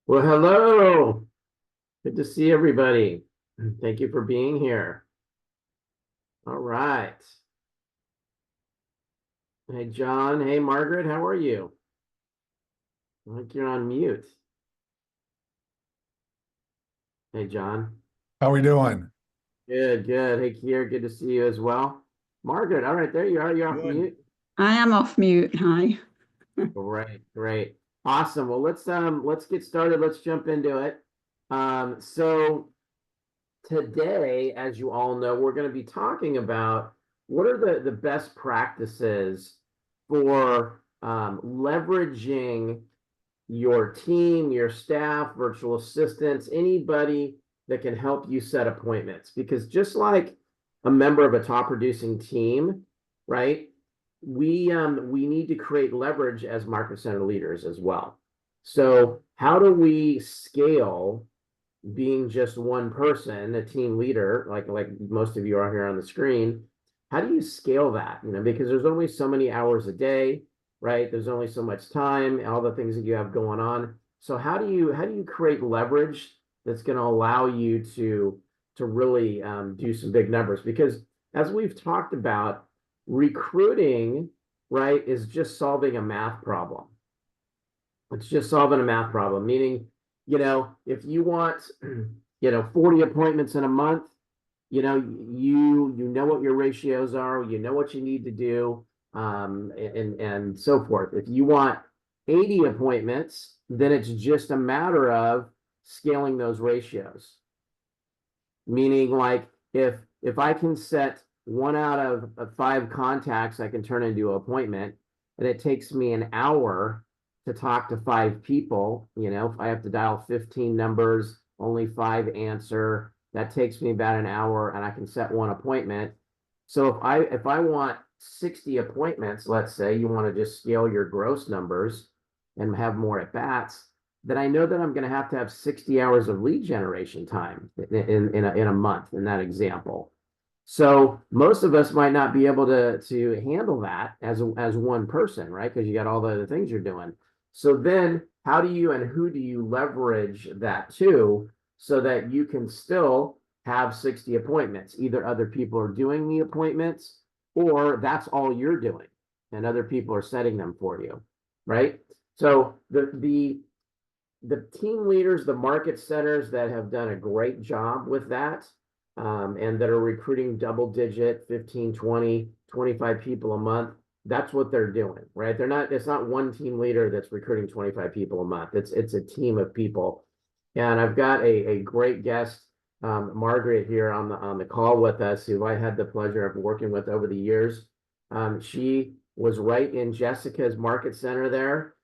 Well, hello. Good to see everybody. Thank you for being here. All right. Hey, John. Hey, Margaret. How are you? I think you're on mute. Hey, John. How we doing? Good, good. Hey, Kier. Good to see you as well. Margaret. All right, there you are. You're off Good. mute. I am off mute. Hi. Great, great. Awesome. Well, let's get started. Let's jump into it. So today, as you all know, we're going to be talking about what are the best practices for leveraging your team, your staff, virtual assistants, anybody that can help you set appointments. Because just like a member of a top producing team, right? We need to create leverage as market center leaders as well. So how do we scale being just one person, a team leader, like most of you are here on the screen? How do you scale that? Because there's only so many hours a day, right? There's only so much time, all the things that you have going on. So how do you create leverage that's going to allow you to really do some big numbers? Because as we've talked about, recruiting, right, is just solving a math problem. It's just solving a math problem, meaning, if you want, 40 appointments in a month, you know what your ratios are, you know what you need to do, and so forth. If you want 80 appointments, then it's just a matter of scaling those ratios. Meaning, like, if I can set 1 out of 5 contacts I can turn into an appointment, and it takes me an hour to talk to 5 people, if I have to dial 15 numbers, only 5 answer, that takes me about an hour, and I can set 1 appointment. So if I want 60 appointments, let's say you want to just scale your gross numbers and have more at bats, then I know that I'm going to have 60 hours of lead generation time in a month in that example. So most of us might not be able to handle that as one person, right? Because you got all the other things you're doing. So then how do you and who do you leverage that to so that you can still have 60 appointments? Either other people are doing the appointments or that's all you're doing and other people are setting them for you, right? So the team leaders, the market centers that have done a great job with that, and that are recruiting double digit 15, 20, 25 people a month, that's what they're doing, right? It's not one team leader that's recruiting 25 people a month. It's a team of people. And I've got a great guest, Margaret, here on the call with us, who I had the pleasure of working with over the years. She was right in Jessica's market center there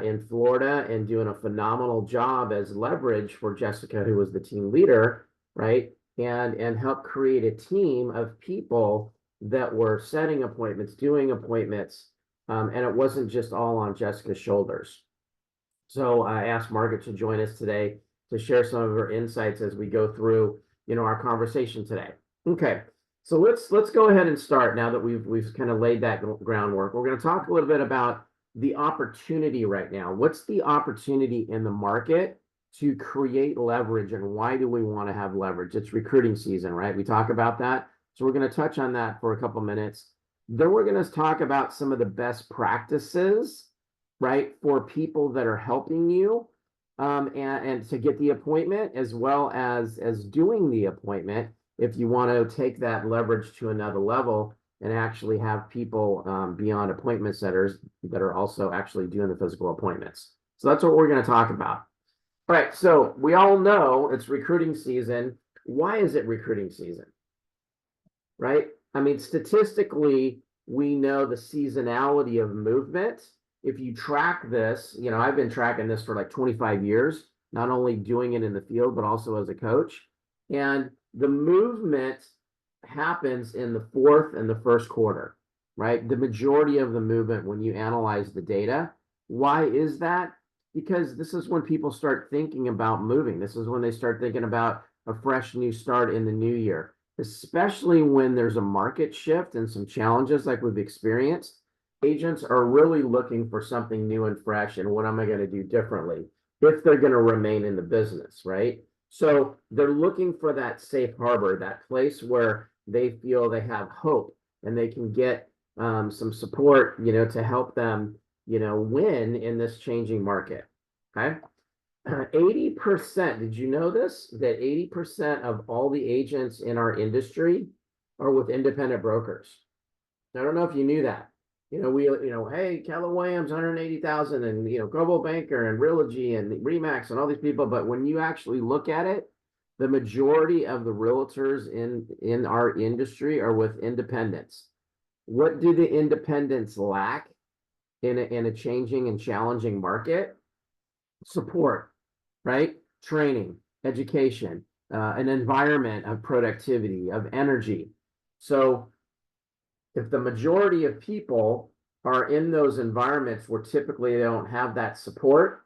in Florida and doing a phenomenal job as leverage for Jessica, who was the team leader, right? And help create a team of people that were setting appointments, doing appointments, and it wasn't just all on Jessica's shoulders. So I asked Margaret to join us today to share some of her insights as we go through, our conversation today. Okay, so let's go ahead and start now that we've kind of laid that groundwork. We're going to talk a little bit about the opportunity right now. What's the opportunity in the market to create leverage, and why do we want to have leverage? It's recruiting season, right? We talk about that. So we're going to touch on that for a couple minutes. Then we're going to talk about some of the best practices, right, for people that are helping you and to get the appointment, as well as doing the appointment if you want to take that leverage to another level and actually have people beyond appointment setters that are also actually doing the physical appointments. So that's what we're going to talk about. All right, so we all know it's recruiting season. Why is it recruiting season? Right? I mean, statistically, we know the seasonality of movement. If you track this, I've been tracking this for like 25 years, not only doing it in the field, but also as a coach. And the movement happens in the 4th and the 1st quarter, right? The majority of the movement when you analyze the data. Why is that? Because this is when people start thinking about moving. This is when they start thinking about a fresh new start in the new year, especially when there's a market shift and some challenges like we've experienced. Agents are really looking for something new and fresh, and what am I going to do differently? if they're going to remain in the business, right? So they're looking for that safe harbor, that place where they feel they have hope and they can get some support, to help them, win in this changing market. Okay. 80%, did you know this? That 80% of all the agents in our industry are with independent brokers. I don't know if you knew that. Hey, Keller Williams, 180,000, and Global Banker and Realogy and Remax and all these people. But when you actually look at it, the majority of the realtors in our industry are with independents. What do the independents lack in a changing and challenging market? Support, right? Training, education, an environment of productivity, of energy. So if the majority of people are in those environments where typically they don't have that support,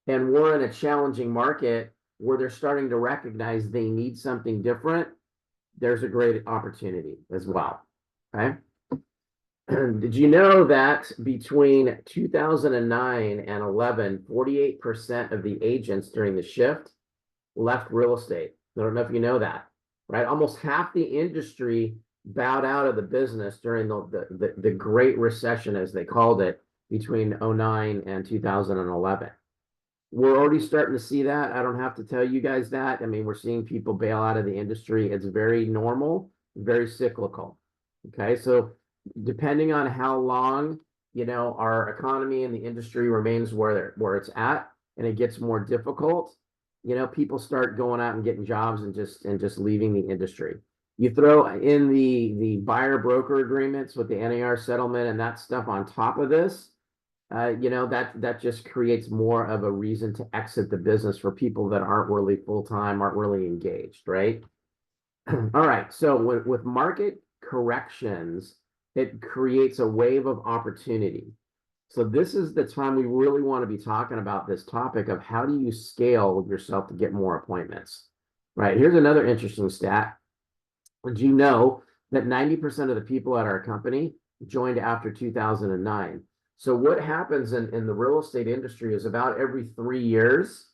and we're in a challenging market where they're starting to recognize they need something different, there's a great opportunity as well. Okay. Did you know that between 2009 and 11, 48% of the agents during the shift left real estate? I don't know if you know that, right? Almost half the industry bowed out of the business during the Great Recession, as they called it, between 2009 and 2011. We're already starting to see that. I don't have to tell you guys that. I mean, we're seeing people bail out of the industry. It's very normal, very cyclical. Okay, so depending on how long our economy and the industry remains where it's at, and it gets more difficult, people start going out and getting jobs and just leaving the industry. You throw in the buyer broker agreements with the NAR settlement and that stuff on top of this, that just creates more of a reason to exit the business for people that aren't really full-time, aren't really engaged, right? All right, so with market corrections, it creates a wave of opportunity. So this is the time we really want to be talking about this topic of how do you scale yourself to get more appointments, right? Here's another interesting stat. Did you know that 90% of the people at our company joined after 2009? So what happens in the real estate industry is about every 3 years,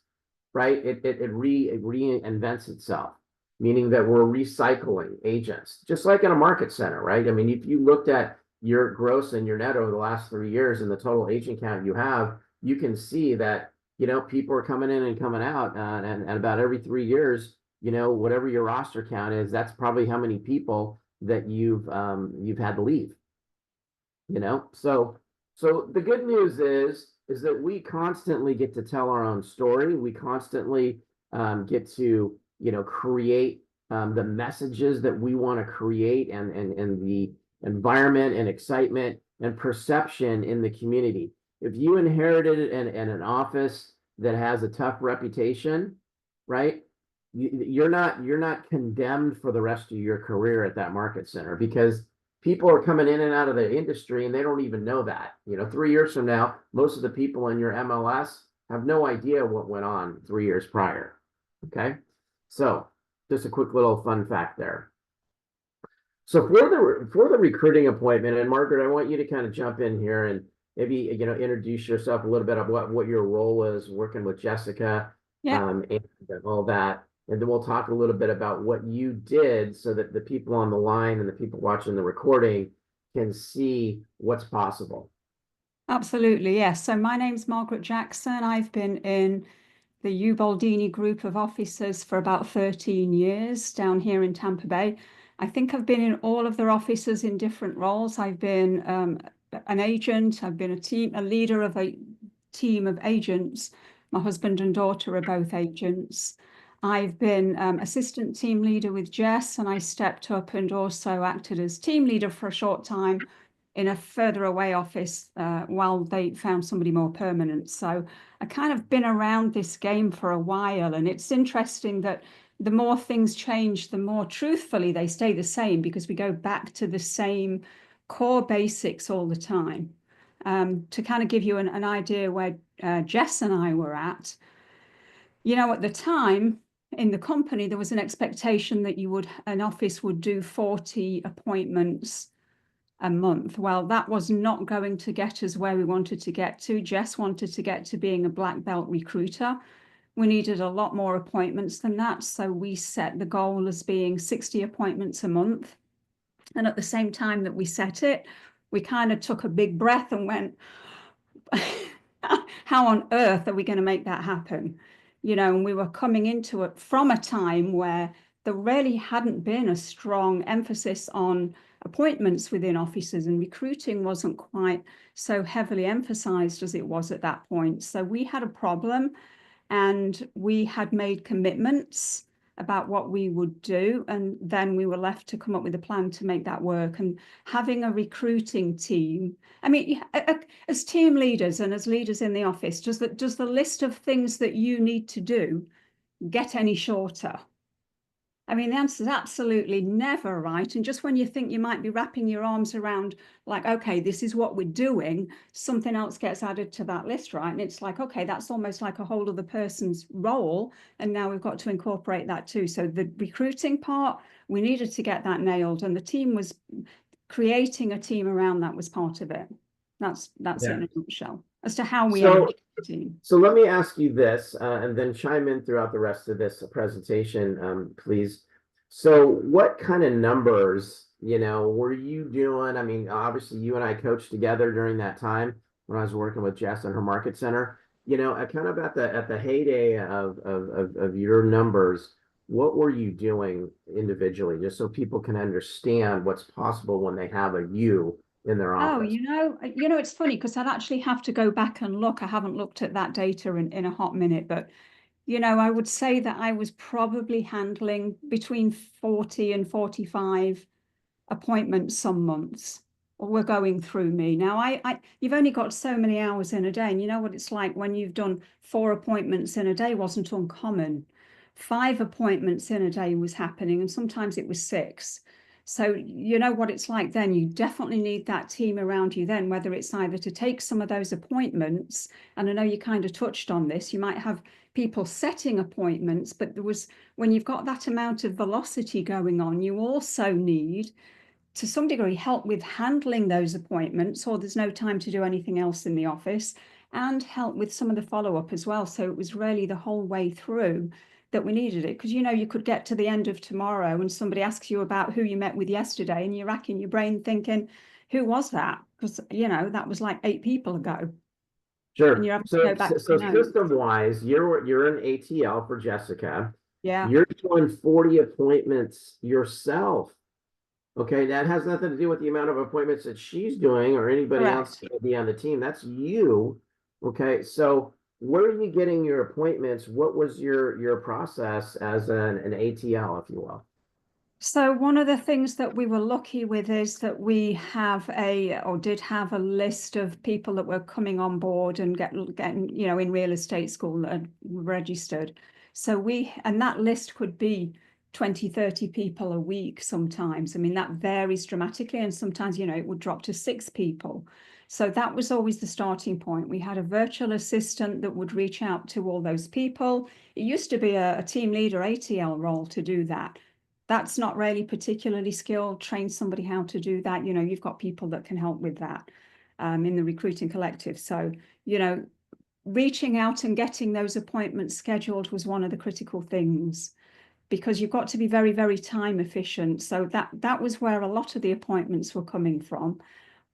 right? It reinvents itself, meaning that we're recycling agents, just like in a market center, right? I mean, if you looked at your gross and your net over the last 3 years and the total agent count you have, you can see that, people are coming in and coming out, and about every 3 years, whatever your roster count is, that's probably how many people that you've had to leave. So the good news is that we constantly get to tell our own story. We constantly get to create the messages that we want to create, and the environment and excitement and perception in the community. If you inherited an office that has a tough reputation, right? You're not condemned for the rest of your career at that market center, because people are coming in and out of the industry and they don't even know that. 3 years from now, most of the people in your MLS have no idea what went on 3 years prior. Okay, so just a quick little fun fact there. So for the recruiting appointment, and Margaret, I want you to kind of jump in here and maybe introduce yourself a little bit of what your role is working with Jessica, Yeah, and all that. And then we'll talk a little bit about what you did so that the people on the line and the people watching the recording can see what's possible. absolutely. Yes. So my name's Margaret Jackson. I've been in the Ubaldini group of officers for about 13 years down here in Tampa Bay. I think I've been in all of their offices in different roles. I've been an agent. I've been a leader of a team of agents. My husband and daughter are both agents. I've been assistant team leader with Jess, and I stepped up and also acted as team leader for a short time in a further away office while they found somebody more permanent. So I kind of been around this game for a while, and it's interesting that the more things change, the more truthfully they stay the same, because we go back to the same core basics all the time. To kind of give you an idea where Jess and I were at, at the time in the company, there was an expectation that an office would do 40 appointments a month. Well, that was not going to get us where we wanted to get to. Jess wanted to get to being a black belt recruiter. We needed a lot more appointments than that. So we set the goal as being 60 appointments a month. And at the same time that we set it, we kind of took a big breath and went, how on earth are we going to make that happen? And we were coming into it from a time where there really hadn't been a strong emphasis on appointments within offices, and recruiting wasn't quite so heavily emphasized as it was at that point. So we had a problem, and we had made commitments about what we would do, and then we were left to come up with a plan to make that work. And having a recruiting team, I mean, as team leaders and as leaders in the office, does the list of things that you need to do get any shorter? I mean, the answer is absolutely never, right? And just when you think you might be wrapping your arms around, like, okay, this is what we're doing, something else gets added to that list, right? And it's like, okay, that's almost like a whole other person's role. And now we've got to incorporate that too. So the recruiting part, we needed to get that nailed. And the team was creating a team around that was part of it. That's it in a nutshell as to how we ended up the team. So let me ask you this, and then chime in throughout the rest of this presentation, please. So what kind of numbers, were you doing? I mean, obviously you and I coached together during that time when I was working with Jess and her market center. Kind of at the heyday of your numbers, what were you doing individually, just so people can understand what's possible when they have a you in their office? It's funny because I'd actually have to go back and look. I haven't looked at that data in a hot minute, but I would say that I was probably handling between 40 and 45 appointments some months were going through me. Now, you've only got so many hours in a day, and you know what it's like when you've done 4 appointments in a day wasn't uncommon. 5 appointments in a day was happening, and sometimes it was 6. So you know what it's like then. You definitely need that team around you then, whether it's either to take some of those appointments, and I know you kind of touched on this, you might have people setting appointments, but when you've got that amount of velocity going on, you also need to some degree help with handling those appointments, or there's no time to do anything else in the office, and help with some of the follow-up as well. So it was really the whole way through that we needed it, because you could get to the end of tomorrow and somebody asks you about who you met with yesterday, and you're racking your brain thinking, who was that? Because that was like 8 people ago. Sure. And you're having to So, go back so to notes. system-wise, you're an ATL for Jessica. Yeah, You're doing 40 appointments yourself. Okay, that has nothing to do with the amount of appointments that she's doing or anybody else correct. to be on the team. That's you. Okay, so where are you getting your appointments? What was your process as an ATL, if you will? So one of the things that we were lucky with is that we did have a list of people that were coming on board and getting, in real estate school that had registered. And that list could be 20, 30 people a week sometimes. I mean, that varies dramatically, and sometimes, it would drop to 6 people. So that was always the starting point. We had a virtual assistant that would reach out to all those people. It used to be a team leader ATL role to do that. That's not really particularly skilled. Train somebody how to do that. You've got people that can help with that in the recruiting collective. So, reaching out and getting those appointments scheduled was one of the critical things, because you've got to be very, very time efficient. So that was where a lot of the appointments were coming from.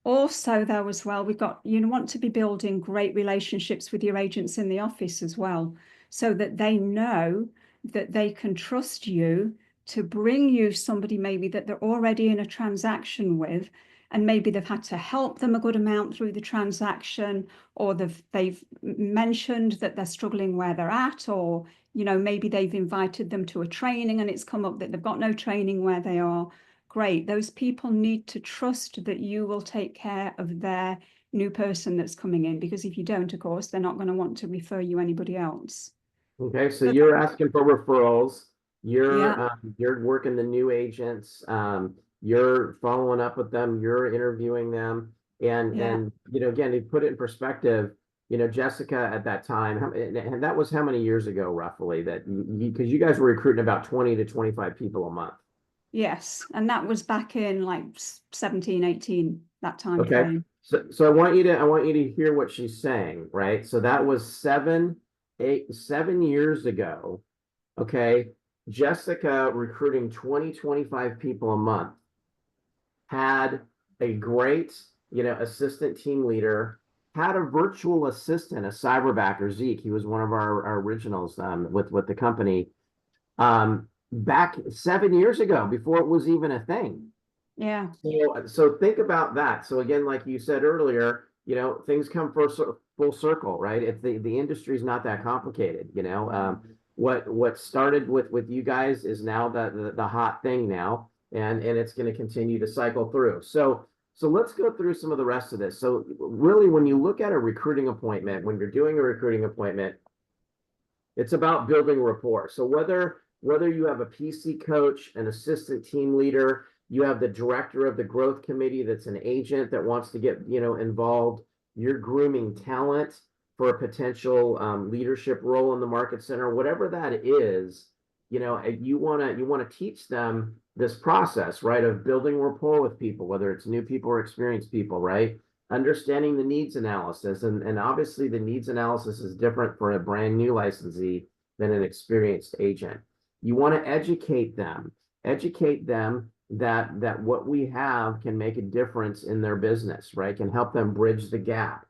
Also, though, as well, you want to be building great relationships with your agents in the office as well, so that they know that they can trust you to bring you somebody maybe that they're already in a transaction with, and maybe they've had to help them a good amount through the transaction, or they've mentioned that they're struggling where they're at, or maybe they've invited them to a training and it's come up that they've got no training where they are. Great. Those people need to trust that you will take care of their new person that's coming in, because if you don't, of course, they're not going to want to refer you anybody else. Okay, so So you're asking for referrals. yeah, You're working the new agents. You're following up with them. You're interviewing them, and yeah. again, to put it in perspective, Jessica at that time, and that was how many years ago roughly that because you guys were recruiting about 20 to 25 people a month. Yes. And that was back in like 17, 18, that time Okay. frame. So I want you to hear what she's saying, right? So that was 7 years ago. Okay. Jessica recruiting 20, 25 people a month, had a great, assistant team leader, had a virtual assistant, a cyberbacker, Zeke. He was one of our originals with the company back 7 years ago before it was even a thing. Yeah. So think about that. So again, like you said earlier, things come full circle, right? If the industry is not that complicated, what started with you guys is now the hot thing now, and it's going to continue to cycle through. So let's go through some of the rest of this. So really, when you look at a recruiting appointment, when you're doing a recruiting appointment, it's about building rapport. So whether you have a PC coach, an assistant team leader, you have the director of the growth committee that's an agent that wants to get involved, you're grooming talent for a potential leadership role in the market center, whatever that is, you want to teach them this process, right, of building rapport with people, whether it's new people or experienced people, right? Understanding the needs analysis. And obviously the needs analysis is different for a brand new licensee than an experienced agent. You want to educate them that what we have can make a difference in their business, right? Can help them bridge the gap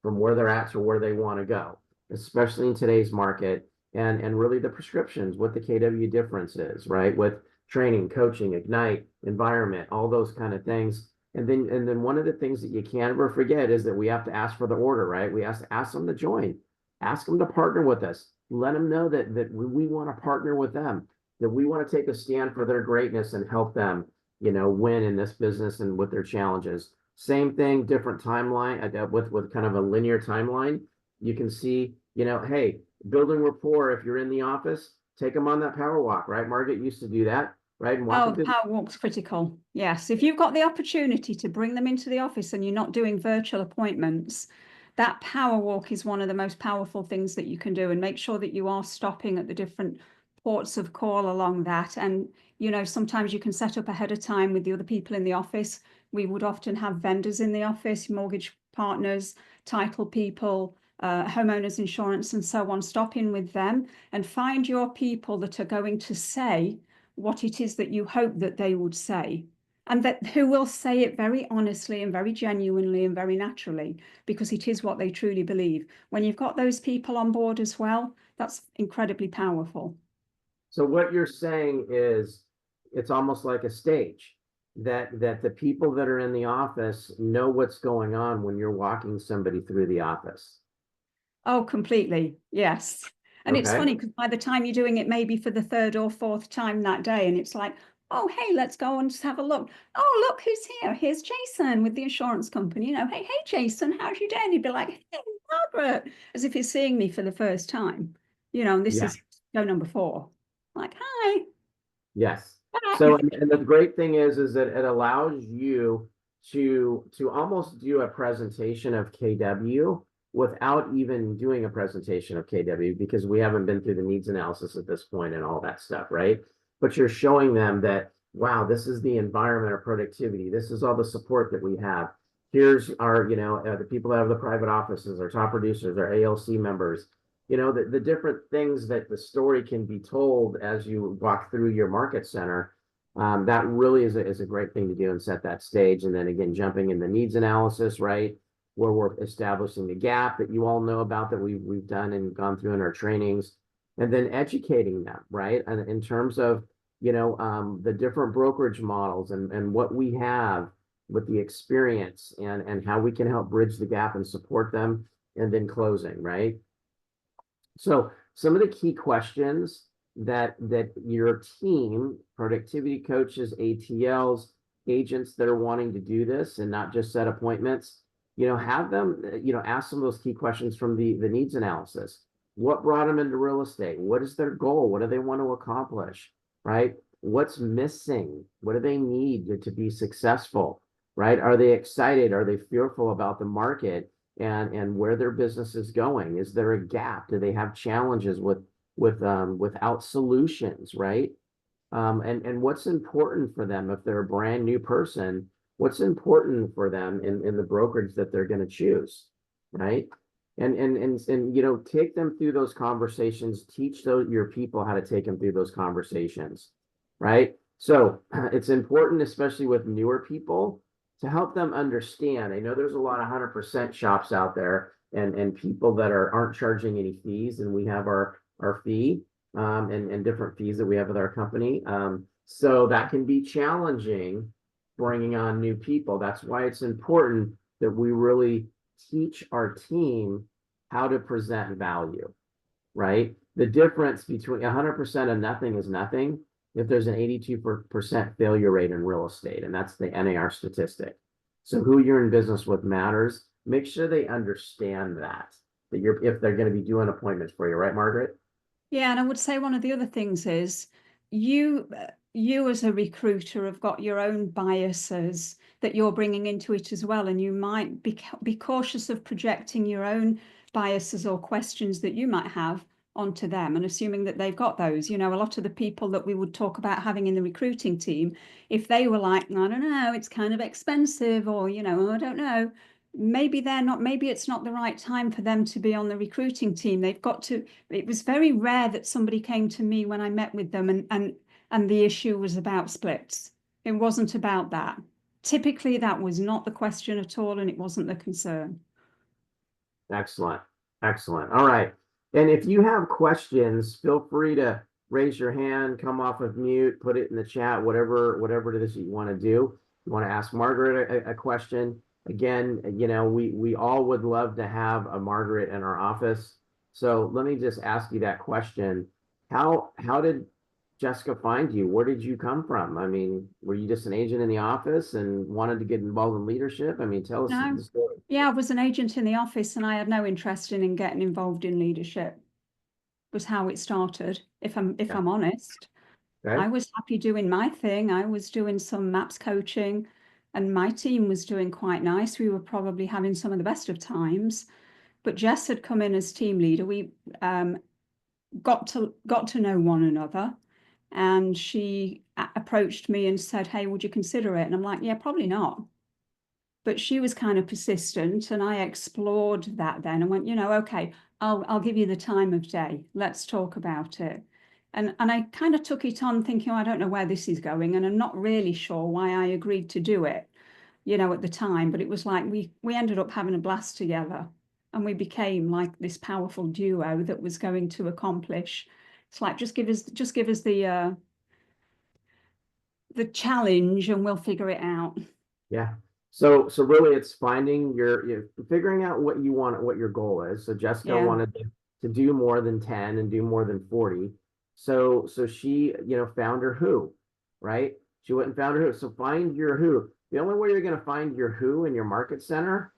from where they're at to where they want to go, especially in today's market. And really the prescriptions, what the KW difference is, right? With training, coaching, ignite, environment, all those kind of things. And then one of the things that you can't ever forget is that we have to ask for the order, right? We have to ask them to join, ask them to partner with us, let them know that we want to partner with them, that we want to take a stand for their greatness and help them, win in this business and with their challenges. Same thing, different timeline with kind of a linear timeline. You can see, hey, building rapport. If you're in the office, take them on that power walk, right? Margaret used to do that, right? And walk Oh, them the through. power walk's critical. Yes. If you've got the opportunity to bring them into the office and you're not doing virtual appointments, that power walk is one of the most powerful things that you can do. And make sure that you are stopping at the different ports of call along that. And, sometimes you can set up ahead of time with the other people in the office. We would often have vendors in the office, mortgage partners, title people, homeowners insurance, and so on. Stop in with them and find your people that are going to say what it is that you hope that they would say, and that who will say it very honestly and very genuinely and very naturally, because it is what they truly believe. When you've got those people on board as well, that's incredibly powerful. So what you're saying is it's almost like a stage that the people that are in the office know what's going on when you're walking somebody through the office. Oh, completely. Yes. And it's Okay. funny because by the time you're doing it maybe for the third or fourth time that day, and it's like, oh, hey, let's go and just have a look. Oh, look who's here. Here's Jason with the insurance company. Hey, Jason, how's your day? And he'd be like, hey, Margaret, as if he's seeing me for the first time. And this Yeah. is show number 4. Like, hi, Yes. So, back. and the great thing is that it allows you to almost do a presentation of KW without even doing a presentation of KW because we haven't been through the needs analysis at this point and all that stuff, right? But you're showing them that, wow, this is the environment of productivity. This is all the support that we have. Here's our, the people that have the private offices, our top producers, our ALC members, the different things that the story can be told as you walk through your market center. That really is a great thing to do and set that stage. And then again, jumping in the needs analysis, right, where we're establishing the gap that you all know about that we've done and gone through in our trainings, and then educating them, right, and in terms of the different brokerage models and what we have with the experience and how we can help bridge the gap and support them, and then closing, right? So some of the key questions that your team, productivity coaches, ATLs, agents that are wanting to do this and not just set appointments, have them, ask some of those key questions from the needs analysis. What brought them into real estate? What is their goal? What do they want to accomplish? Right? What's missing? What do they need to be successful? Right? Are they excited? Are they fearful about the market? And where their business is going. Is there a gap? Do they have challenges without solutions, right? and what's important for them if they're a brand new person, what's important for them in the brokerage that they're going to choose, right? And take them through those conversations, teach your people how to take them through those conversations, right? So it's important, especially with newer people, to help them understand. I know there's a lot of 100% shops out there and people that aren't charging any fees, and we have our fee and different fees that we have with our company. So that can be challenging bringing on new people. That's why it's important that we really teach our team how to present value, right? The difference between 100% and nothing is nothing if there's an 82% failure rate in real estate, and that's the NAR statistic. So who you're in business with matters. Make sure they understand that if they're going to be doing appointments for you, right, Margaret? Yeah, and I would say one of the other things is you as a recruiter have got your own biases that you're bringing into it as well, and you might be cautious of projecting your own biases or questions that you might have onto them and assuming that they've got those. You know, a lot of the people that we would talk about having in the recruiting team, if they were like, I don't know, it's kind of expensive, or, I don't know, maybe they're not, maybe it's not the right time for them to be on the recruiting team. They've got to, it was very rare that somebody came to me when I met with them and the issue was about splits. It wasn't about that. Typically, that was not the question at all, and it wasn't the concern. Excellent. Excellent. All right. And if you have questions, feel free to raise your hand, come off of mute, put it in the chat, whatever it is that you want to do. You want to ask Margaret a question. Again, we all would love to have a Margaret in our office. So let me just ask you that question. How did Jessica find you? Where did you come from? I mean, were you just an agent in the office and wanted to get involved in leadership? I mean, tell us No, the story. yeah, I was an agent in the office and I had no interest in getting involved in leadership. Was how it started, if Yeah. I'm honest. Okay. I was happy doing my thing. I was doing some maps coaching and my team was doing quite nice. We were probably having some of the best of times. But Jess had come in as team leader. We got to know one another, and she approached me and said, "Hey, would you consider it?" And I'm like, "Yeah, probably not." But she was kind of persistent, and I explored that then and went, okay, I'll give you the time of day. Let's talk about it. And I kind of took it on thinking, I don't know where this is going, and I'm not really sure why I agreed to do it, at the time. But it was like we ended up having a blast together, and we became like this powerful duo that was going to accomplish. It's like just give us the challenge, and we'll figure it out. Yeah. So really it's finding you're figuring out what you want, what your goal is. So Jessica Yeah. wanted to do more than 10 and do more than 40. So she, found her who, right? She went and found her who. So find your who. The only way you're going to find your who in your market center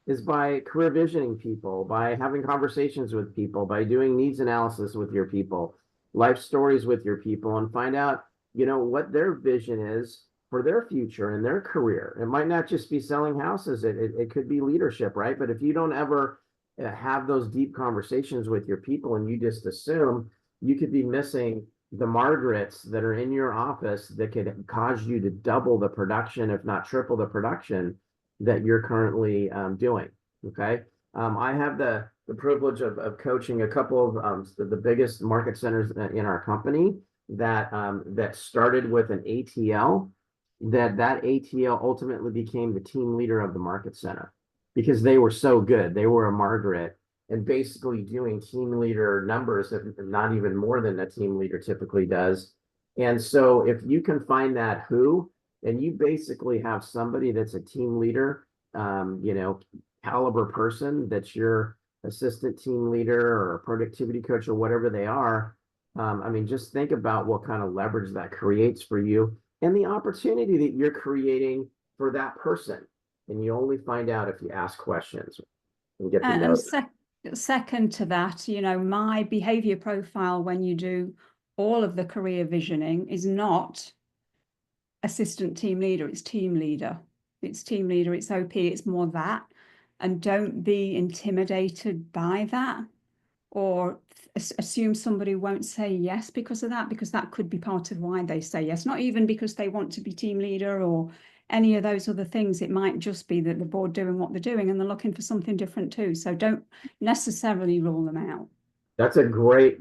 is by career visioning people, by having conversations with people, by doing needs analysis with your people, life stories with your people, and find out, what their vision is for their future and their career. It might not just be selling houses, it could be leadership, right? But if you don't ever have those deep conversations with your people and you just assume, you could be missing the Margarets that are in your office that could cause you to double the production, if not triple the production that you're currently doing. Okay. I have the privilege of coaching a couple of the biggest market centers in our company that started with an ATL, that ATL ultimately became the team leader of the market center because they were so good. They were a Margaret and basically doing team leader numbers, if not even more than a team leader typically does. And so if you can find that who, and you basically have somebody that's a team leader, caliber person that's your assistant team leader or a productivity coach or whatever they are. I mean, just think about what kind of leverage that creates for you and the opportunity that you're creating for that person. And you only find out if you ask questions and get to know them. Second to that, my behavior profile when you do all of the career visioning is not assistant team leader, it's team leader. It's team leader, it's OP, it's more that. And don't be intimidated by that or assume somebody won't say yes because of that, because that could be part of why they say yes. Not even because they want to be team leader or any of those other things. It might just be that the board doing what they're doing and they're looking for something different too. So don't necessarily rule them out. That's a great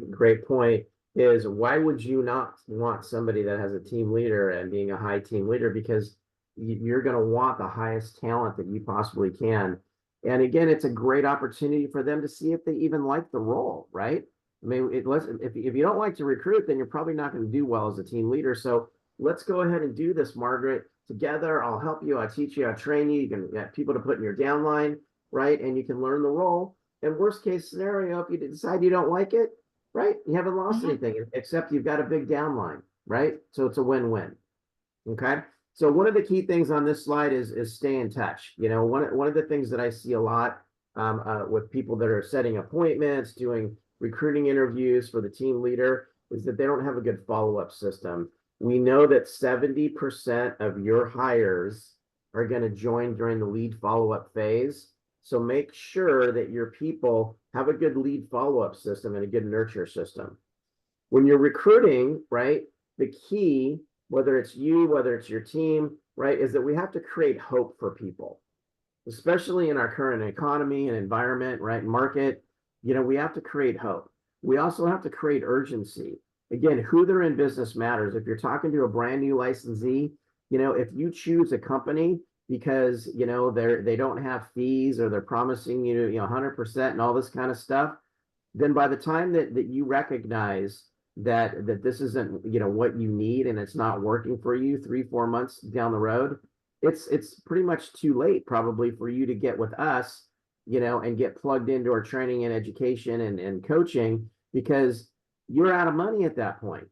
point. Is why would you not want somebody that has a team leader and being a high team leader? Because you're going to want the highest talent that you possibly can. And again, it's a great opportunity for them to see if they even like the role, right? I mean, if you don't like to recruit, then you're probably not going to do well as a team leader. So let's go ahead and do this, Margaret, together. I'll help you. I'll teach you. I'll train you. You can get people to put in your downline, right? And you can learn the role. And worst case scenario, if you decide you don't like it, right? You haven't lost anything, except you've got a big downline, right? So it's a win-win. Okay. So one of the key things on this slide is stay in touch. You know, one of the things that I see a lot with people that are setting appointments, doing recruiting interviews for the team leader, is that they don't have a good follow-up system. We know that 70% of your hires are going to join during the lead follow-up phase. So make sure that your people have a good lead follow-up system and a good nurture system. When you're recruiting, right, the key, whether it's you, whether it's your team, right, is that we have to create hope for people, especially in our current economy and environment, right, market. You know, we have to create hope. We also have to create urgency. Again, who they're in business matters. If you're talking to a brand new licensee, you know, if you choose a company because, you know, they don't have fees or they're promising you, 100% and all this kind of stuff, then by the time that you recognize that this isn't, what you need and it's not working for you 3-4 months down the road, it's pretty much too late probably for you to get with us, and get plugged into our training and education and coaching, because you're out of money at that point.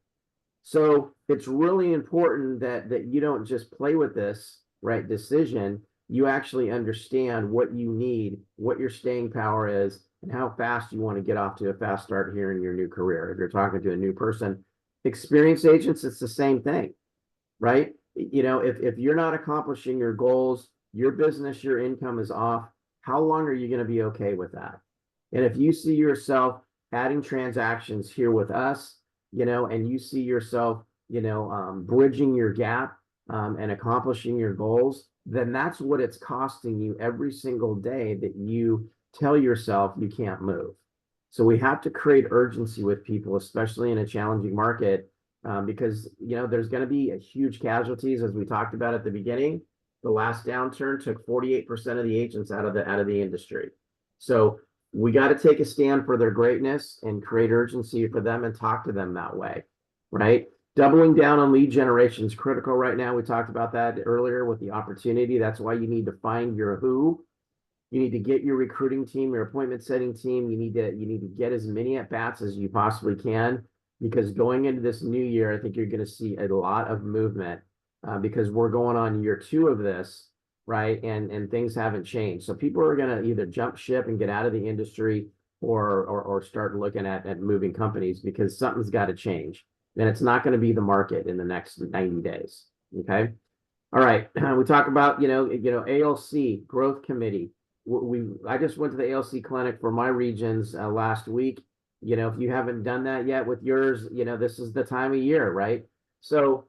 So it's really important that you don't just play with this, right, decision. You actually understand what you need, what your staying power is, and how fast you want to get off to a fast start here in your new career. If you're talking to a new person, experienced agents, it's the same thing, right? If you're not accomplishing your goals, your business, your income is off, how long are you going to be okay with that? And if you see yourself adding transactions here with us, and you see yourself, bridging your gap and accomplishing your goals, then that's what it's costing you every single day that you tell yourself you can't move. So we have to create urgency with people, especially in a challenging market, because there's going to be a huge casualties, as we talked about at the beginning. The last downturn took 48% of the agents out of the industry. So we got to take a stand for their greatness and create urgency for them and talk to them that way, right? Doubling down on lead generation is critical right now. We talked about that earlier with the opportunity. That's why you need to find your who. You need to get your recruiting team, your appointment setting team. You need to get as many at bats as you possibly can, because going into this new year, I think you're going to see a lot of movement because we're going on year 2 of this, right? And things haven't changed. So people are going to either jump ship and get out of the industry or start looking at moving companies, because something's got to change. And it's not going to be the market in the next 90 days. Okay. All right. We talk about, ALC growth committee. I just went to the ALC clinic for my regions last week. If you haven't done that yet with yours, this is the time of year, right? So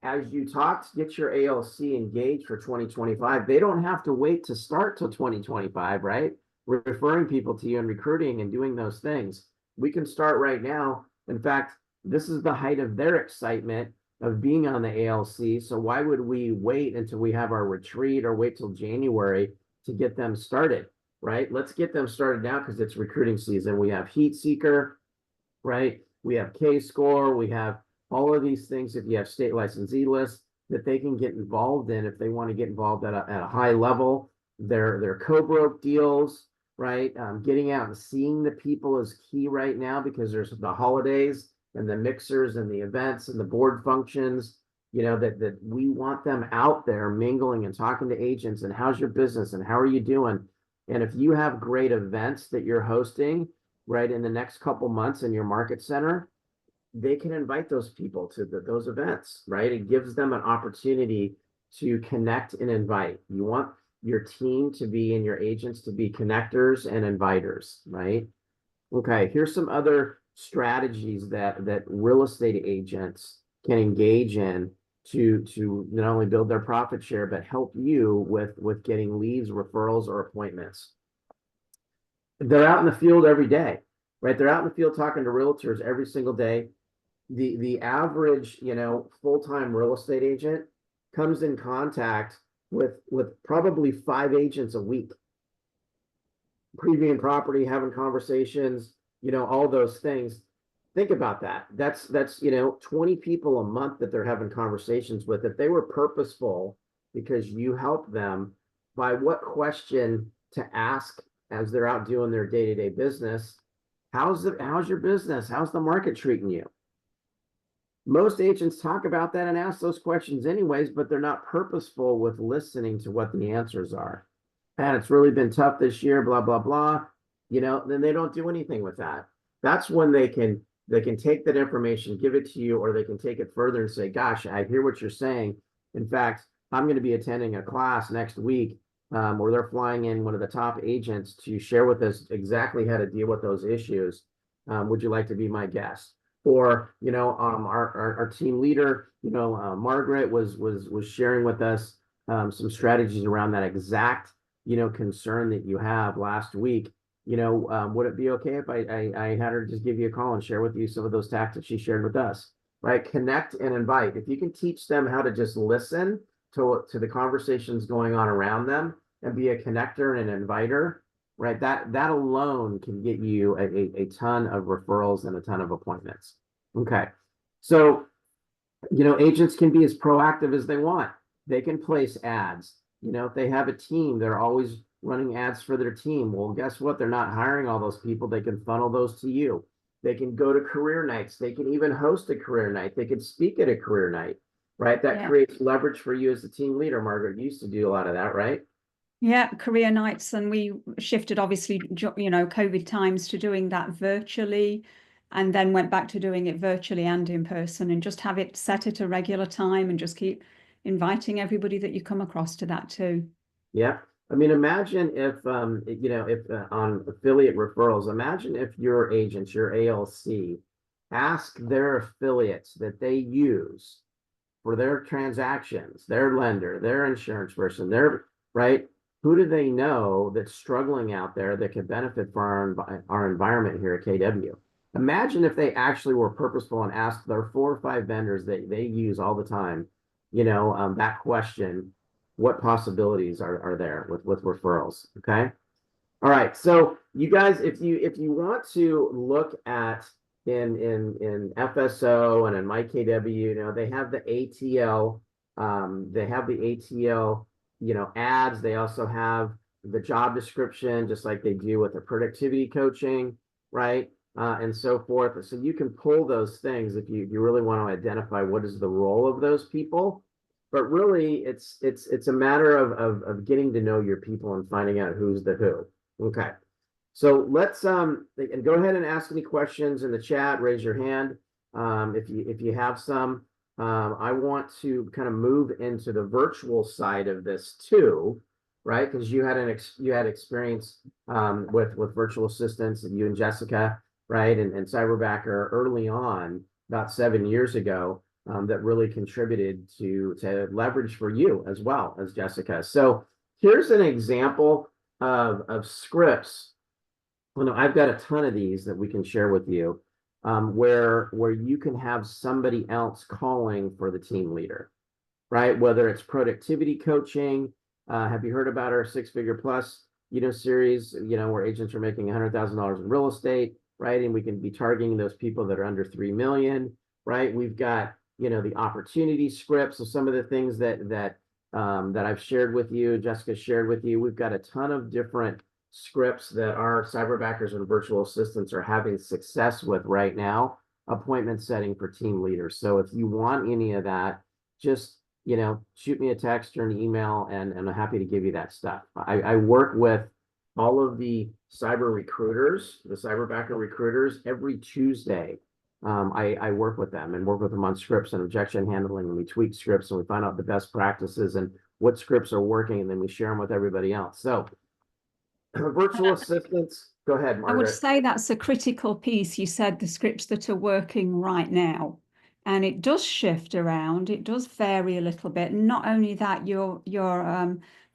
as you talk, get your ALC engaged for 2025. They don't have to wait to start till 2025, right? We're referring people to you and recruiting and doing those things. We can start right now. In fact, this is the height of their excitement of being on the ALC. So why would we wait until we have our retreat or wait till January to get them started, right? Let's get them started now, because it's recruiting season. We have Heat Seeker, right? We have K-Score. We have all of these things. If you have state licensee lists that they can get involved in, if they want to get involved at a high level, their co-broke deals, right? Getting out and seeing the people is key right now, because there's the holidays and the mixers and the events and the board functions, that we want them out there mingling and talking to agents, and how's your business and how are you doing? And if you have great events that you're hosting, right, in the next couple months in your market center, they can invite those people to those events, right? It gives them an opportunity to connect and invite. You want your team to be and your agents to be connectors and inviters, right? Okay, here's some other strategies that real estate agents can engage in to not only build their profit share, but help you with getting leads, referrals, or appointments. They're out in the field every day, right? They're out in the field talking to realtors every single day. The average, full-time real estate agent comes in contact with probably 5 agents a week, previewing property, having conversations, all those things. Think about that. That's 20 people a month that they're having conversations with. If they were purposeful because you help them by what question to ask as they're out doing their day-to-day business, how's your business? How's the market treating you? Most agents talk about that and ask those questions anyways, but they're not purposeful with listening to what the answers are. And it's really been tough this year, blah, blah, blah. Then they don't do anything with that. That's when they can take that information, give it to you, or they can take it further and say, gosh, I hear what you're saying. In fact, I'm going to be attending a class next week where they're flying in one of the top agents to share with us exactly how to deal with those issues. Would you like to be my guest? Or our team leader, Margaret was sharing with us some strategies around that exact concern that you have last week. Would it be okay if I had her just give you a call and share with you some of those tactics she shared with us, right? Connect and invite. If you can teach them how to just listen to the conversations going on around them and be a connector and an inviter, right? That alone can get you a ton of referrals and a ton of appointments. Okay. So, agents can be as proactive as they want. They can place ads. If they have a team, they're always running ads for their team. Well, guess what? They're not hiring all those people. They can funnel those to you. They can go to career nights. They can even host a career night. They can speak at a career night, right? That creates leverage for you as the team leader. Margaret, you used to do a lot of that, right? Yeah, career nights, and we shifted obviously, COVID times to doing that virtually, and then went back to doing it virtually and in person, and just have it set at a regular time and just keep inviting everybody that you come across to that too. Yeah. I mean, imagine if, if on affiliate referrals, imagine if your agents, your ALC, ask their affiliates that they use for their transactions, their lender, their insurance person, right? Who do they know that's struggling out there that could benefit from our environment here at KW? Imagine if they actually were purposeful and asked their 4 or 5 vendors that they use all the time, that question, what possibilities are there with referrals? Okay. All right. So you guys, if you want to look at in FSO and in MyKW, they have the ATL, ads. They also have the job description, just like they do with the productivity coaching, right? And so forth. So you can pull those things if you really want to identify what is the role of those people. But really, it's a matter of getting to know your people and finding out who's the who. Okay. So let's and go ahead and ask any questions in the chat. Raise your hand if you have some. I want to kind of move into the virtual side of this too, right? Because you had experience with virtual assistants, you and Jessica, right? And Cyberbacker early on, about 7 years ago, that really contributed to leverage for you as well as Jessica. So here's an example of scripts. I've got a ton of these that we can share with you, where you can have somebody else calling for the team leader, right? Whether it's productivity coaching. Have you heard about our 6-figure plus, series, where agents are making $100,000 in real estate, right? And we can be targeting those people that are under 3 million, right? We've got, the opportunity scripts. So some of the things that I've shared with you, Jessica shared with you, we've got a ton of different scripts that our cyberbackers and virtual assistants are having success with right now, appointment setting for team leaders. So if you want any of that, just, shoot me a text or an email, and I'm happy to give you that stuff. I work with all of the cyber recruiters, the cyberbacker recruiters, every Tuesday. I work with them on scripts and objection handling, and we tweak scripts and we find out the best practices and what scripts are working, and then we share them with everybody else. So virtual assistants. Go ahead, I would Margaret. say that's a critical piece. You said the scripts that are working right now. And it does shift around, it does vary a little bit. And not only that, your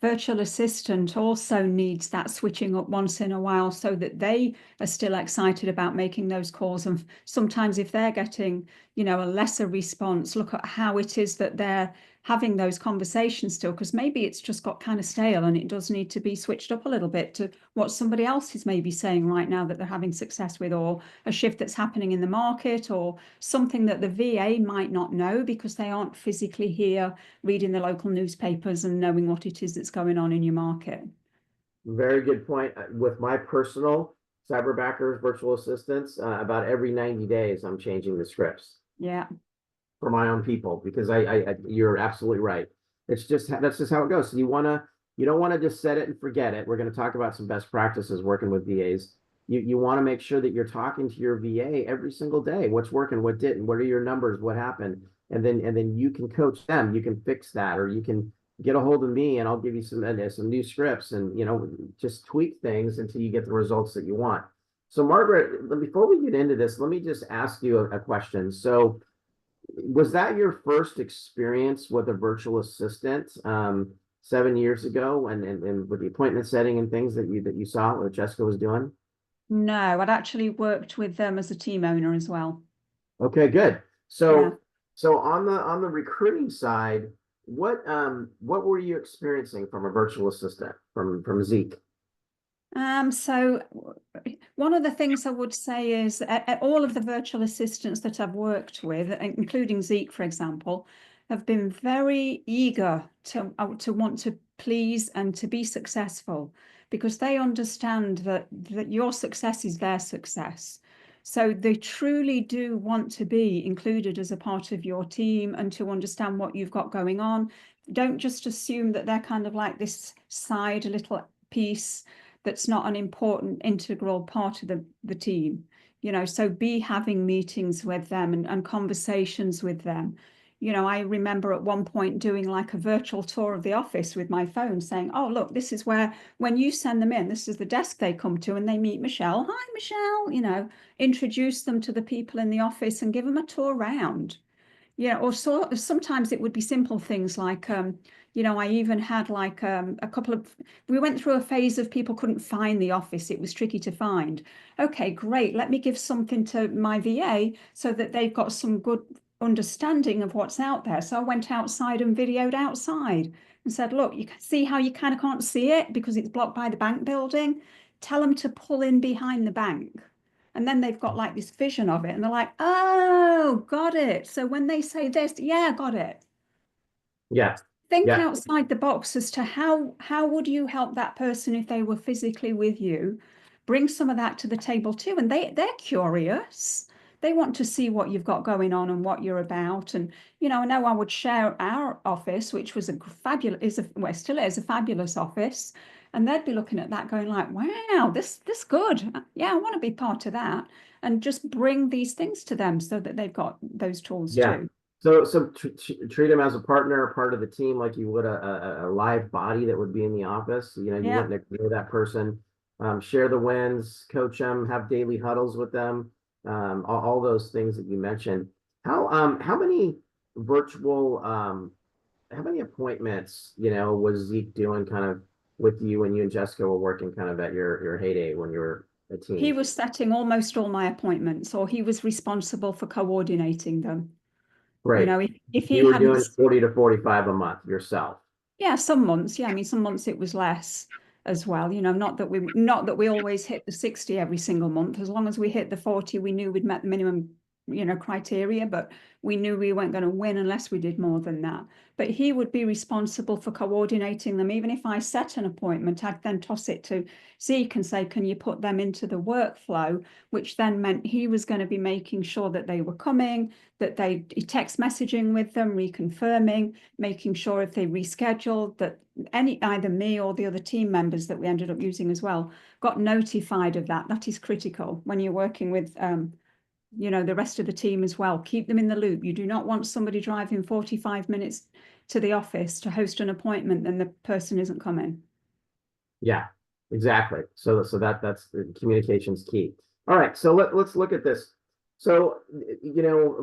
virtual assistant also needs that switching up once in a while so that they are still excited about making those calls. And sometimes if they're getting, a lesser response, look at how it is that they're having those conversations still, because maybe it's just got kind of stale and it does need to be switched up a little bit to what somebody else is maybe saying right now that they're having success with, or a shift that's happening in the market, or something that the VA might not know because they aren't physically here reading the local newspapers and knowing what it is that's going on in your market. Very good point. With my personal cyberbackers, virtual assistants, about every 90 days, I'm changing the scripts Yeah. for my own people because you're absolutely right. That's just how it goes. So you don't want to just set it and forget it. We're going to talk about some best practices working with VAs. You want to make sure that you're talking to your VA every single day. What's working, what didn't, what are your numbers, what happened, and then you can coach them. You can fix that, or you can get a hold of me and I'll give you some new scripts and just tweak things until you get the results that you want. So Margaret, before we get into this, let me just ask you a question. So was that your first experience with a virtual assistant 7 years ago and with the appointment setting and things that you saw what Jessica was doing? No, I'd actually worked with them as a team owner as well. Okay, good. Yeah. So on the recruiting side, what were you experiencing from a virtual assistant from Zeke? So one of the things I would say is all of the virtual assistants that I've worked with, including Zeke, for example, have been very eager to want to please and to be successful because they understand that your success is their success. So they truly do want to be included as a part of your team and to understand what you've got going on. Don't just assume that they're kind of like this side little piece that's not an important integral part of the team. So be having meetings with them and conversations with them. I remember at one point doing like a virtual tour of the office with my phone saying, oh, look, this is where, when you send them in, this is the desk they come to and they meet Michelle. Hi, Michelle, introduce them to the people in the office and give them a tour around. Or sometimes it would be simple things like, I even had like we went through a phase of people couldn't find the office. It was tricky to find. Okay, great. Let me give something to my VA so that they've got some good understanding of what's out there. So I went outside and videoed outside and said, look, you can see how you kind of can't see it because it's blocked by the bank building. Tell them to pull in behind the bank. And then they've got like this vision of it and they're like, oh, got it. So when they say this, yeah, got it. Yeah, Think yeah, outside the box as to how would you help that person if they were physically with you? Bring some of that to the table too. And they're curious. They want to see what you've got going on and what you're about. And I know I would share our office, which was a fabulous, well, still is a fabulous office. And they'd be looking at that going like, wow, this good. Yeah, I want to be part of that. And just bring these things to them so that they've got those tools yeah. too. So treat him as a partner, a part of the team, like you would a live body that would be in the office. You Yeah. wouldn't ignore that person. Share the wins, coach them, have daily huddles with them. All those things that you mentioned. How many virtual how many appointments was Zeke doing kind of with you when you and Jessica were working kind of at your heyday when you were a He team? was setting almost all my appointments, or he was responsible for coordinating them. Right. If he You were hadn't, doing 40 to 45 a month yourself. yeah, some months, yeah, I mean, some months it was less as well. Not that we always hit the 60 every single month. As long as we hit the 40, we knew we'd met the minimum, criteria, but we knew we weren't going to win unless we did more than that. But he would be responsible for coordinating them. Even if I set an appointment, I'd then toss it to Zeke and say, can you put them into the workflow? Which then meant he was going to be making sure that they were coming, that they text messaging with them, reconfirming, making sure if they rescheduled that either me or the other team members that we ended up using as well got notified of that. That is critical when you're working with the rest of the team as well. Keep them in the loop. You do not want somebody driving 45 minutes to the office to host an appointment and the person isn't coming. Yeah. Exactly. So that's the communication's key. All right. So let's look at this. So,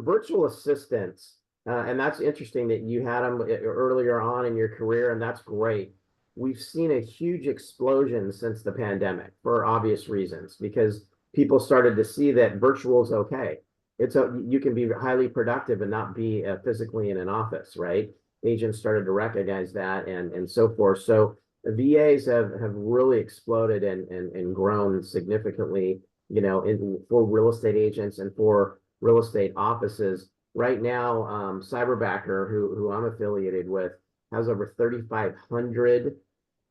virtual assistants, and that's interesting that you had them earlier on in your career, and that's great. We've seen a huge explosion since the pandemic for obvious reasons, because people started to see that virtual is okay. You can be highly productive and not be physically in an office, right? Agents started to recognize that and so forth. So VAs have really exploded and grown significantly, for real estate agents and for real estate offices. Right now, Cyberbacker, who I'm affiliated with, has over 3,500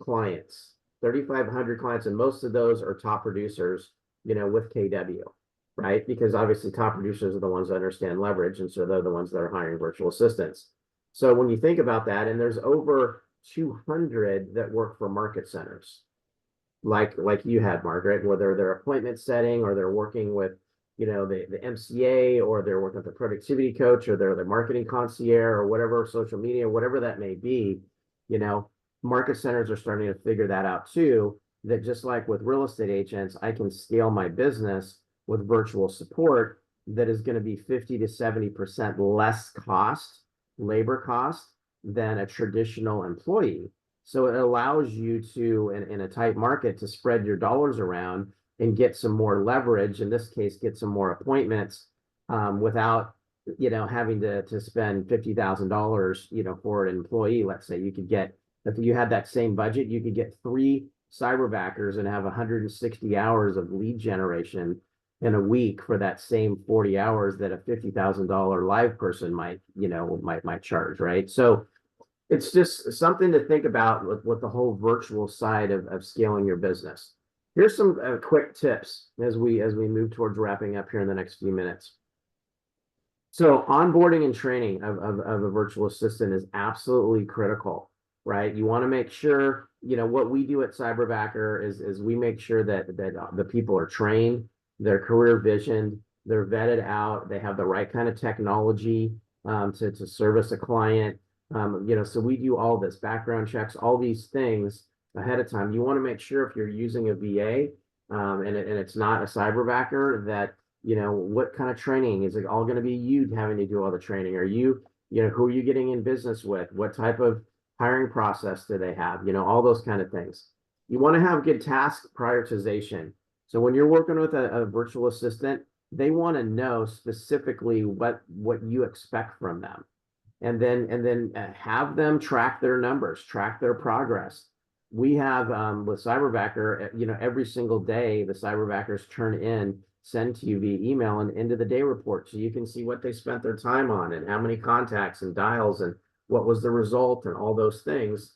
clients, 3,500 clients, and most of those are top producers, with KW, right? Because obviously top producers are the ones that understand leverage, and so they're the ones that are hiring virtual assistants. So when you think about that, and there's over 200 that work for market centers, like you had, Margaret, whether they're appointment setting or they're working with, the MCA, or they're working with a productivity coach, or they're the marketing concierge, or whatever, social media, whatever that may be, you know, market centers are starting to figure that out too, that just like with real estate agents, I can scale my business with virtual support that is going to be 50 to 70% less labor cost than a traditional employee. So it allows you to, in a tight market, to spread your dollars around and get some more leverage. In this case, get some more appointments without, having to spend $50,000, for an employee. Let's say you could get, if you had that same budget, you could get 3 cyberbackers and have 160 hours of lead generation in a week for that same 40 hours that a $50,000 live person might charge, right? So it's just something to think about with the whole virtual side of scaling your business. Here's some quick tips as we move towards wrapping up here in the next few minutes. So onboarding and training of a virtual assistant is absolutely critical, right? You want to make sure, what we do at Cyberbacker is we make sure that the people are trained, they're career visioned, they're vetted out, they have the right kind of technology to service a client. So we do all this background checks, all these things ahead of time. You want to make sure if you're using a VA and it's not a cyberbacker, that what kind of training is it all going to be you having to do all the training? Are you, who are you getting in business with? What type of hiring process do they have? All those kind of things. You want to have good task prioritization. So when you're working with a virtual assistant, they want to know specifically what you expect from them. And then have them track their numbers, track their progress. We have with Cyberbacker, every single day the Cyberbackers send to you via email an end of the day report, so you can see what they spent their time on and how many contacts and dials and what was the result and all those things.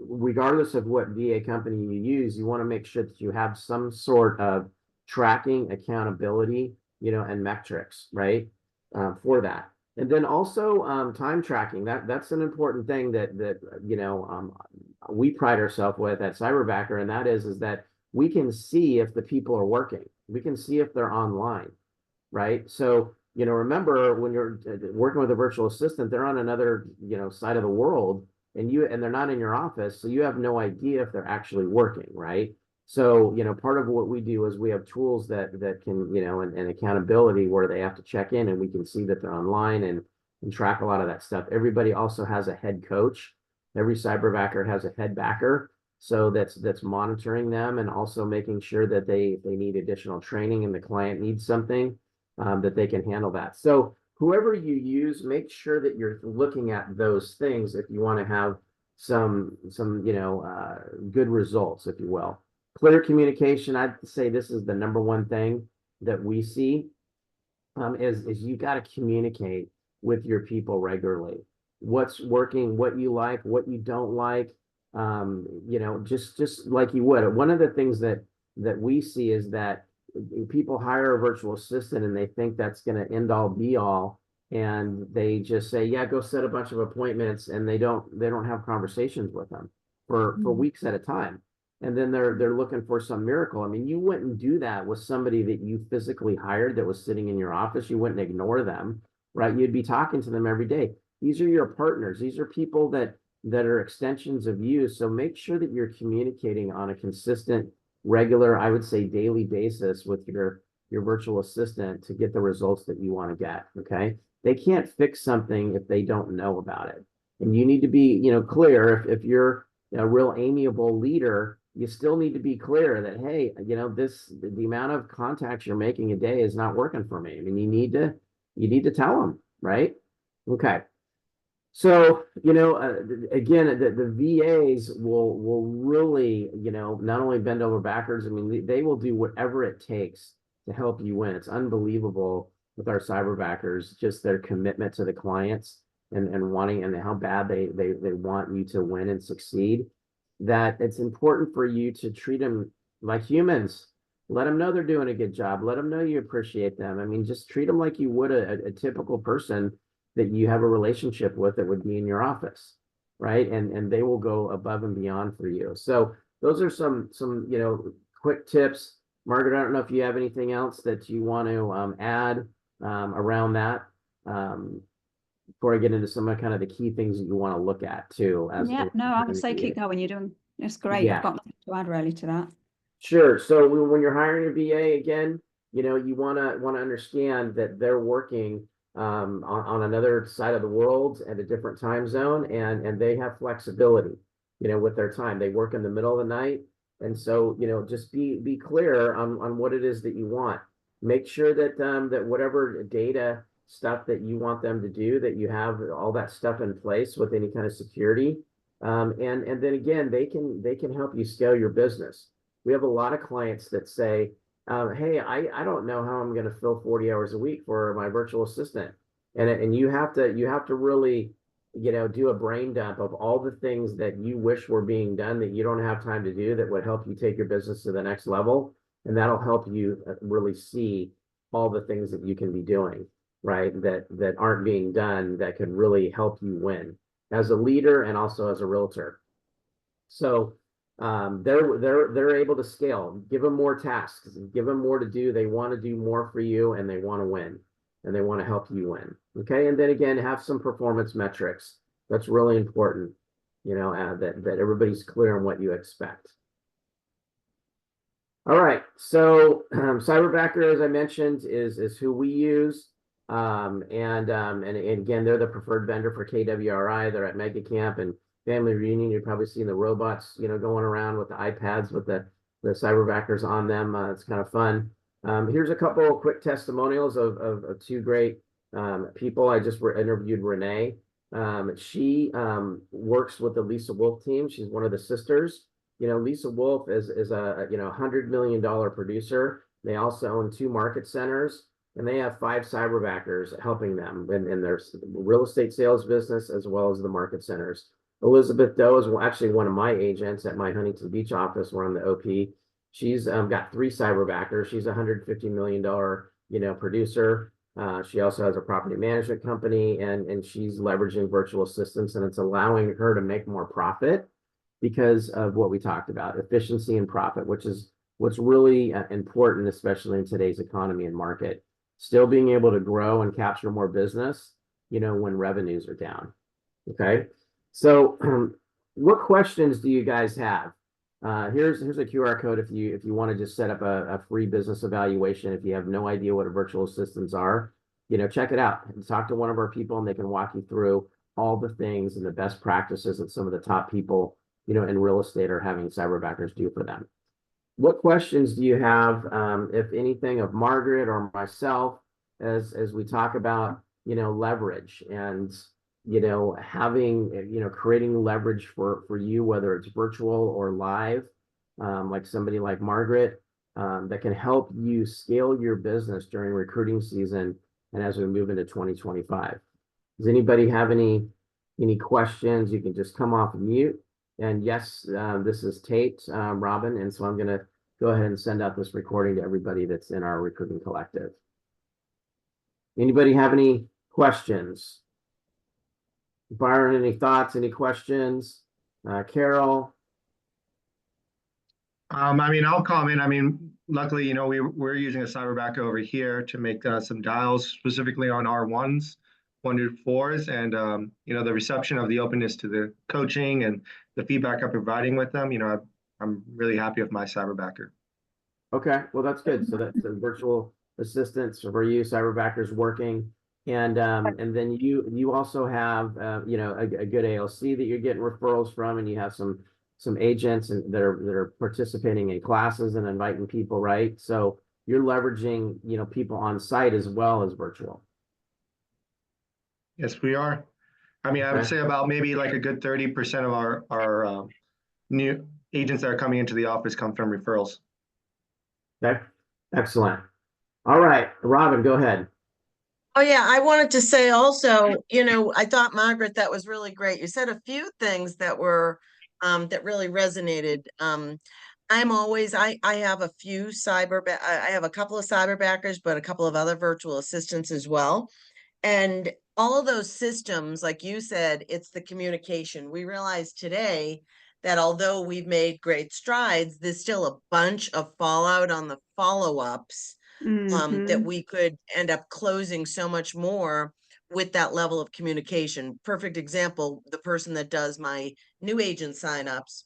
Regardless of what VA company you use, you want to make sure that you have some sort of tracking, accountability, and metrics, right, for that. And then also time tracking. That's an important thing that we pride ourselves with at Cyberbacker, and that is that we can see if the people are working. We can see if they're online, right? So, remember when you're working with a virtual assistant, they're on another, side of the world, and they're not in your office, so you have no idea if they're actually working, right? So, part of what we do is we have tools that can, and accountability where they have to check in and we can see that they're online and track a lot of that stuff. Everybody also has a head coach. Every cyberbacker has a head backer. So that's monitoring them and also making sure that they need additional training and the client needs something, that they can handle that. So whoever you use, make sure that you're looking at those things if you want to have some good results, if you will. Clear communication, I'd say this is the number one thing that we see, is you got to communicate with your people regularly. What's working, what you like, what you don't like, just like you would. One of the things that we see is that people hire a virtual assistant and they think that's going to end all be all, and they just say, yeah, go set a bunch of appointments, and they don't have conversations with them for weeks at a time. And then they're looking for some miracle. I mean, you wouldn't do that with somebody that you physically hired that was sitting in your office. You wouldn't ignore them, right? You'd be talking to them every day. These are your partners. These are people that that are extensions of you. So make sure that you're communicating on a consistent, regular, I would say daily basis with your virtual assistant to get the results that you want to get. Okay. They can't fix something if they don't know about it. And you need to be, clear. If you're a real amiable leader, you still need to be clear that, hey, the amount of contacts you're making a day is not working for me. I mean, you need to tell them, right? Okay. So, again, the VAs will really, not only bend over backwards. I mean, they will do whatever it takes to help you win. It's unbelievable with our cyberbackers, just their commitment to the clients and wanting and how bad they want you to win and succeed. That it's important for you to treat them like humans. Let them know they're doing a good job. Let them know you appreciate them. I mean, just treat them like you would a typical person that you have a relationship with that would be in your office, right? And they will go above and beyond for you. So those are some quick tips. Margaret, I don't know if you have anything else that you want to add around that before I get into some of kind of the key things that you want to look at too. Yeah, no, I would say keep going. You're doing it's great. I've Yeah. got nothing to add really to that. Sure. So when you're hiring a VA again, you want to understand that they're working on another side of the world at a different time zone, and they have flexibility, with their time. They work in the middle of the night, and so just be clear on what it is that you want. Make sure that that whatever data stuff that you want them to do, that you have all that stuff in place with any kind of security. And then again, they can help you scale your business. We have a lot of clients that say, hey, I don't know how I'm going to fill 40 hours a week for my virtual assistant. And you have to really, do a brain dump of all the things that you wish were being done that you don't have time to do that would help you take your business to the next level. And that'll help you really see all the things that you can be doing, right? That aren't being done that could really help you win as a leader and also as a realtor. So they're able to scale. Give them more tasks, give them more to do. They want to do more for you, and they want to win, and they want to help you win. Okay, and then again, have some performance metrics. That's really important. That everybody's clear on what you expect. All right, so Cyberbacker, as I mentioned, is who we use. And again, they're the preferred vendor for KWRI. They're at Mega Camp and Family Reunion. You've probably seen the robots, going around with the iPads with the cyberbackers on them. It's kind of fun. Here's a couple of quick testimonials of two great people. I just interviewed Renee. She works with the Lisa Wolf team. She's one of the sisters. Lisa Wolf is a $100 million producer. They also own 2 market centers. And they have 5 cyberbackers helping them in their real estate sales business as well as the market centers. Elizabeth Doe is actually one of my agents at my Huntington Beach office where I'm the OP. She's got 3 cyberbackers. She's a $150 million, producer. She also has a property management company, and she's leveraging virtual assistants, and it's allowing her to make more profit because of what we talked about, efficiency and profit, which is what's really important, especially in today's economy and market. Still being able to grow and capture more business, when revenues are down. Okay. So what questions do you guys have? Here's a QR code if you want to just set up a free business evaluation. If you have no idea what a virtual assistants are, check it out and talk to one of our people, and they can walk you through all the things and the best practices that some of the top people, in real estate are having cyberbackers do for them. What questions do you have, if anything, of Margaret or myself as we talk about, leverage and, having, creating leverage for you, whether it's virtual or live, like somebody like Margaret, that can help you scale your business during recruiting season and as we move into 2025. Does anybody have any questions? You can just come off mute. And yes, this is taped, Robin, and so I'm going to go ahead and send out this recording to everybody that's in our recruiting collective. Anybody have any questions? Byron, any thoughts, any questions? Carol? I'll comment. Luckily, we're using a cyberbacker over here to make some dials specifically on R1s. 1 to 4s, and you know, the reception of the openness to the coaching and the feedback I'm providing with them, you know, I'm really happy with my cyberbacker. Okay, well, that's good. So that's the virtual assistants for you, cyberbackers working. And then you also have you know, a good ALC that you're getting referrals from, and you have some agents and that are participating in classes and inviting people, right? So you're leveraging, you know, people on site as well as virtual. Yes, we are. I mean, I would Okay. say about maybe like a good 30% of our new agents that are coming into the office come from referrals. Okay. Excellent. All right, Robin, go ahead. Oh, yeah, I wanted to say also, you know, I thought, Margaret, that was really great. You said a few things that were that really resonated. I have a few I have a couple of cyberbackers, but a couple of other virtual assistants as well. And all of those systems, like you said, it's the communication. We realize today that although we've made great strides, there's still a bunch of fallout on the follow-ups that we could end up closing so much more with that level of communication. Perfect example, the person that does my new agent signups,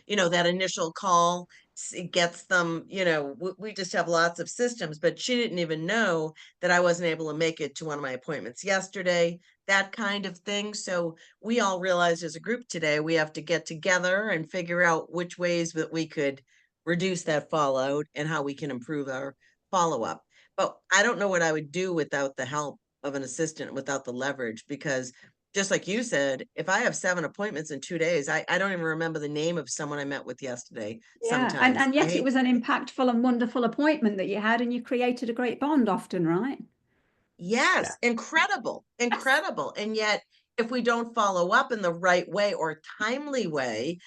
you know, that initial call, it gets them, you know, we just have lots of systems, but she didn't even know that I wasn't able to make it to one of my appointments yesterday, that kind of thing. So we all realized as a group today, we have to get together and figure out which ways that we could reduce that fallout and how we can improve our follow-up. But I don't know what I would do without the help of an assistant, without the leverage, because just like you said, if I have 7 appointments in 2 days, I don't even remember the name of someone I met with yesterday. Yeah, Sometimes and I yet it hate, was an impactful and wonderful appointment that you had, and you created a great bond often, right? Yeah. yes, incredible, incredible. And yet, if we don't follow up in the right way or timely way,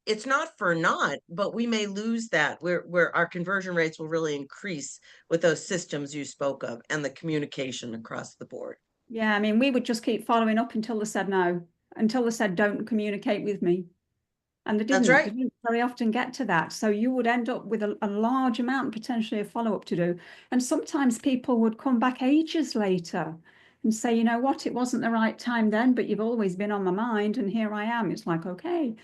it's not for naught, but we may lose that where our conversion rates will really increase with those systems you spoke of and the communication across the board. Yeah, I mean, we would just keep following up until they said no, until they said don't communicate with me. And they That's didn't. They right. didn't very often get to that. So you would end up with a large amount potentially of follow-up to do. And sometimes people would come back ages later and say, you know what, it wasn't the right time then, but you've always been on my mind, and here I am. It's like, okay.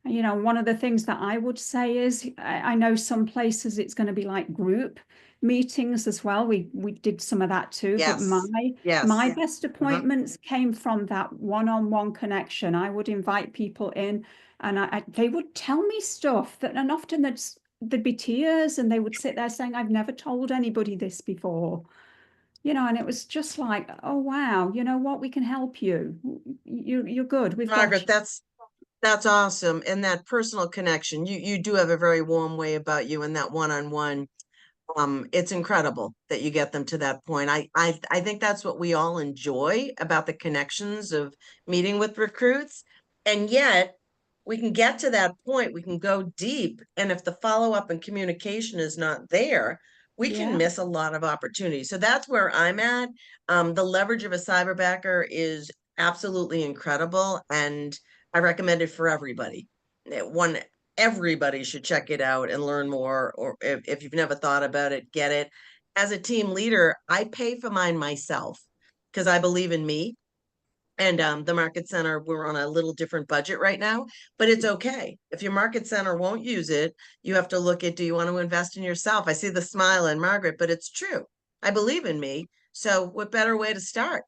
You know, one of the things that I would say is I know some places it's going to be like group meetings as well. We did some of that too, but Yes. my Yes. best Mhm. appointments came from that one-on-one connection. I would invite people in, and they would tell me stuff that, and often there'd be tears, and they would sit there saying, I've never told anybody this before. You know, and it was just like, oh wow, you know what, we can help you. You're good. We've got Margaret, you. that's awesome. And that personal connection, you do have a very warm way about you and that one-on-one. It's incredible that you get them to that point. I think that's what we all enjoy about the connections of meeting with recruits. And yet we can get to that point, we can go deep. And if the follow-up and communication is not there, we can Yeah. miss a lot of opportunities. So that's where I'm at. The leverage of a cyberbacker is absolutely incredible. And I recommend it for everybody. One everybody should check it out and learn more, or if you've never thought about it, get it. As a team leader, I pay for mine myself because I believe in me. And the market center, we're on a little different budget right now, but it's okay. If your market center won't use it, you have to look at, do you want to invest in yourself? I see the smile in Margaret, but it's true. I believe in me. So what better way to start?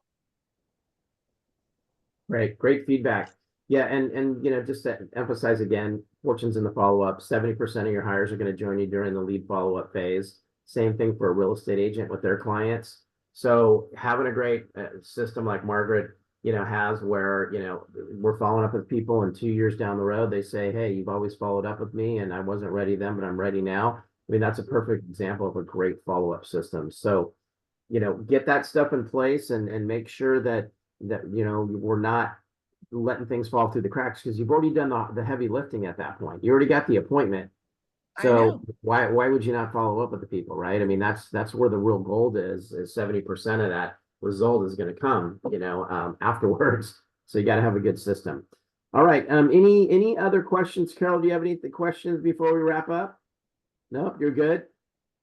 Great feedback. Yeah, and you know, just to emphasize again, fortunes in the follow-up, 70% of your hires are going to join you during the lead follow-up phase. Same thing for a real estate agent with their clients. So having a great system like Margaret, you know, has where, you know, we're following up with people, and 2 years down the road, they say, hey, you've always followed up with me and I wasn't ready then, but I'm ready now. I mean, that's a perfect example of a great follow-up system. So, you know, get that stuff in place and make sure that you know, we're not letting things fall through the cracks, because you've already done the heavy lifting at that point. You already got the appointment. I So know. why would you not follow up with the people, right? I mean, that's where the real gold is 70% of that result is going to come, you know, afterwards. So you got to have a good system. All right. Any other questions, Carol? Do you have any questions before we wrap up? Nope, you're good.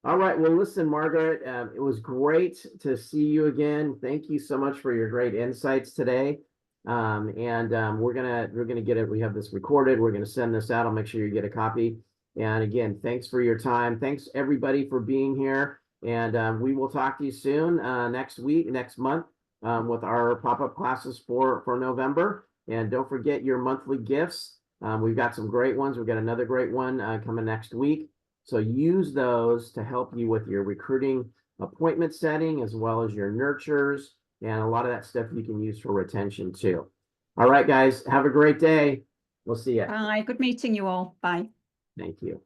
All right. Well, listen, Margaret, it was great to see you again. Thank you so much for your great insights today. We're gonna get it. We have this recorded. We're gonna send this out. I'll make sure you get a copy. And again, thanks for your time. Thanks everybody for being here. And we will talk to you soon next week, next month, with our pop-up classes for November. And don't forget your monthly gifts. We've got some great ones. We've got another great one coming next week. So use those to help you with your recruiting appointment setting, as well as your nurtures, and a lot of that stuff you can use for retention too. All right, guys, have a great day. We'll see you. Bye. Good meeting you all. Bye. Thank you.